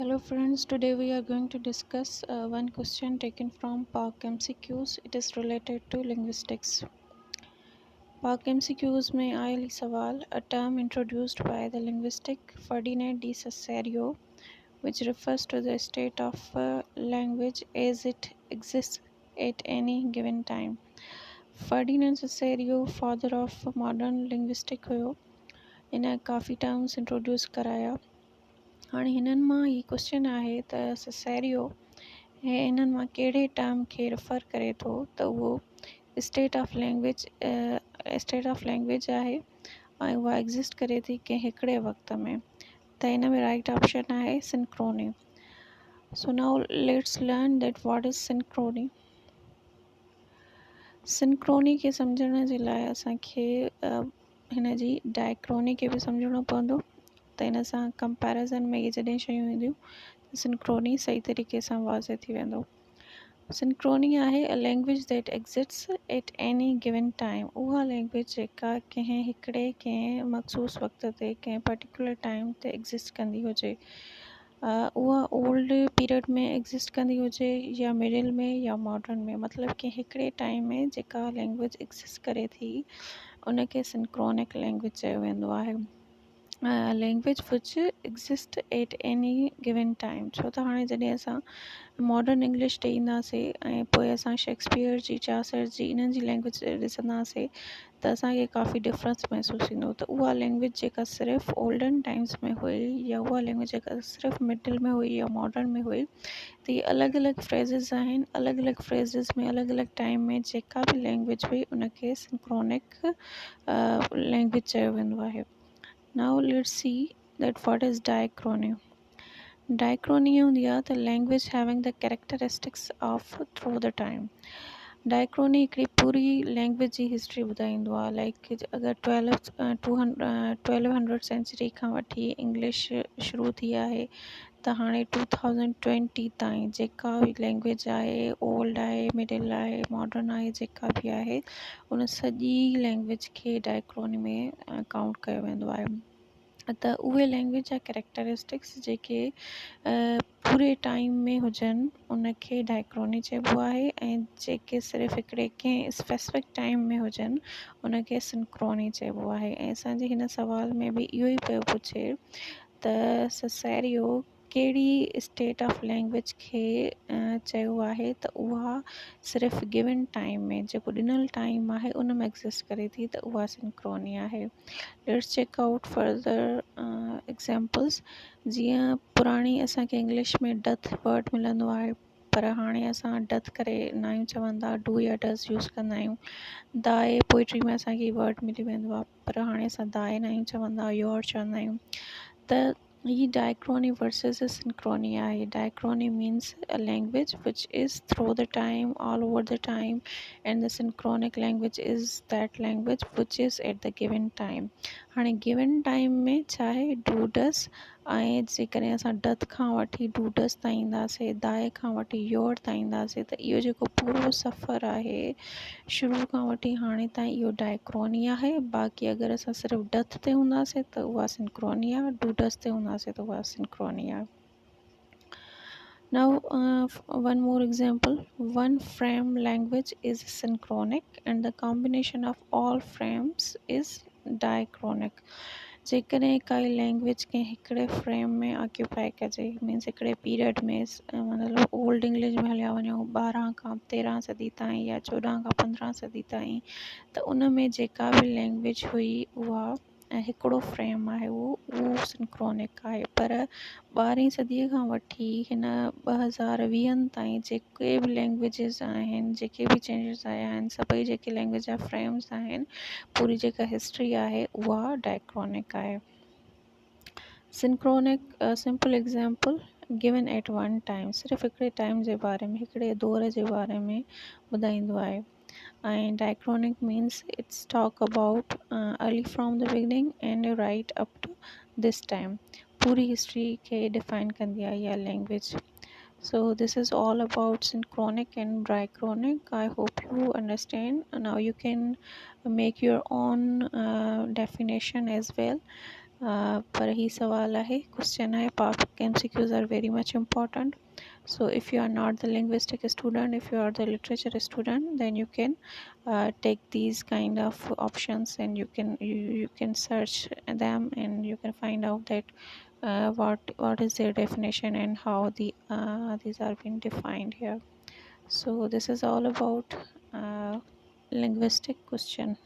Hello friends, today we are going to discuss one question taken from PARC MCQs. It is related to linguistics. PARC MCQs में आयल सवाल, a term introduced by the linguistic Ferdinand de Saussure, which refers to the state of language as it exists at any given time. Ferdinand Saussure, father of modern linguistics हुयो, इन काफ़ी terms introduce कराया. हाणे हिननि मां ही question आहे त ससेरियो हिननि मां कहिड़े टर्म खे रेफर करे थो त उहो स्टेट ऑफ लैंग्वेज आहे ऐं उहा एग्ज़िस्ट करे थी कंहिं हिकिड़े वक़्त में. त हिन में राइट ऑप्शन आहे Synchrony. So now let's learn that what is Synchrony. Synchrony खे सम्झण जे लाइ असांखे हिन जी डायक्रोनी खे बि सम्झणो पवंदो. त हिन सां कंपैरिज़न में इहे जॾहिं शयूं ईंदियूं त सिंक्रोनी सही तरीक़े सां वाज़े थी वेंदो. सिंक्रोनी आहे a language that exists at any given time. उहा लैंग्वेज जेका कंहिं मख़सूस वक़्त ते कंहिं पर्टिकुलर टाइम ते एग्ज़िस्ट कंदी हुजे. उहा ओल्ड पीरियड में एग्ज़िस्ट कंदी हुजे या मिडिल में या मॉडर्न में, मतिलबु कंहिं हिकिड़े टाइम में जेका लैंग्वेज एग्ज़िस्ट करे थी उनखे सिंक्रोनिक लैंग्वेज चयो वेंदो आहे. Language which exist eight any given time. छो त हाणे जॾहिं असां मॉडर्न इंग्लिश ॾे ईंदासीं ऐं पोइ असां शेक्सपियर जी, चासर जी इन्हनि जी लैंग्वेज ॾिसंदासीं त असांखे काफ़ी डिफरेंस महसूसु थींदो. त उहा लैंग्वेज जेका सिर्फ़ु ओल्डन टाइम्स में हुई या उहा लैंग्वेज जेका सिर्फ़ु मिडिल में हुई या मॉडर्न में हुई, त इहे अलॻि अलॻि फ्रेज़िस आहिनि. अलॻि अलॻि फ्रेज़िस में अलॻि अलॻि टाइम में जेका बि लैंग्वेज हुई उनखे सिंक्रोनिक लैंग्वेज चयो वेंदो आहे. Now let's see that what is diachrony. Diachrony हूंदी आहे त language having the characteristics of through the time. डायक्रोनी हिकिड़ी पूरी लैंग्वेज जी हिस्ट्री ॿुधाईंदो आहे. लाइक अगरि 1200 सेंचुरी खां वठी इंग्लिश शुरू थी आहे त हाणे 2020 ताईं जेका बि लैंग्वेज आहे, ओल्ड आहे, मिडिल आहे, मॉडर्न आहे, जेका बि आहे उन सॼी लैंग्वेज खे डायक्रोनी में काउंट कयो वेंदो आहे. त उहे लैंग्वेज जा कैरेक्टरिस्टिक्स जेके पूरे टाइम में हुजनि उनखे डायक्रोनी चइबो आहे ऐं जेके सिर्फ़ु हिकिड़े कंहिं स्पेसिफिक टाइम में हुजनि उनखे सिंक्रोनी चइबो आहे. ऐं असांजे हिन सवाल में बि इहो ई पियो पुछे त ससेरियो कहिड़ी स्टेट ऑफ लैंग्वेज खे चयो आहे त उहा सिर्फ़ु गिवन टाइम में जेको ॾिनल टाइम आहे उन में एग्ज़िस्ट करे थी त उहा सिंक्रोनी आहे. Let's check out further examples. जीअं पुराणी असांखे इंग्लिश में डथ वर्ड मिलंदो आहे पर हाणे असां डथ करे न आहियूं चवंदा, डू या डज़ यूज़ कंदा आहियूं. दाए पोइट्री में असांखे वर्ड मिली वेंदो आहे पर हाणे असां दाए न आहियूं चवंदा, योर चवंदा आहियूं. त ही डायक्रोनी वर्सेस सिंक्रोनी आहे. Diachrony means a language which is through the time, all over the time, and the synchronic language is that language which is at the given time. हाणे गिवन टाइम में छा आहे, do does, ऐं जेकॾहिं असां doth खां वठी do does ताईं ईंदासीं, दाए खां वठी योर ताईं ईंदासीं त इहो जेको पूरो सफ़र आहे शुरू खां वठी हाणे ताईं इहो डायक्रोनी आहे. बाक़ी अगरि असां सिर्फ़ु डथ ते हूंदासीं त उहा सिंक्रोनी आहे, डू डज़ ते हूंदासीं त उहा सिंक्रोनी आहे. Now one more example. One frame language is synchronic and the combination of all frames is diachronic. जेकॾहिं काई लैंग्वेज कंहिं हिकिड़े फ्रेम में ऑक्यूपाई कजे, मीन्स हिकिड़े पीरियड में मतिलबु ओल्ड इंग्लिश में हलिया वञूं 12 खां 13 सदी ताईं या 14 खां 15 सदी ताईं, त उन में जेका बि लैंग्वेज हुई उहा हिकिड़ो फ्रेम आहे उहो सिंक्रोनिक आहे. पर 12वीं सदीअ खां वठी हिन 2020 ताईं जेके बि लैंग्वेजिस आहिनि, जेके बि चेंजिस आया आहिनि, सभई जेके लैंग्वेज जा फ्रेम्स आहिनि, पूरी जेका हिस्ट्री आहे उहा डायक्रोनिक आहे. Synchronic simple example given at one time, सिर्फ़ु हिकिड़े टाइम जे बारे में, हिकिड़े दौर जे बारे में ॿुधाईंदो आहे. ऐं diachronic means it's talk about early from the beginning and right up to this time. पूरी हिस्ट्री खे डिफाइन कंदी आहे इहा language. So this is all about synchronic and diachronic. I hope you understand. Now you can make your own definition as well. पर ही सवाल आहे, question आहे. Public MCQs are very much important. So if you are not the linguistic student, if you are the literature student, then you can take these kind of options, and you can search them, and you can find out that what is their definition and how these are being defined here. So this is all about linguistic question.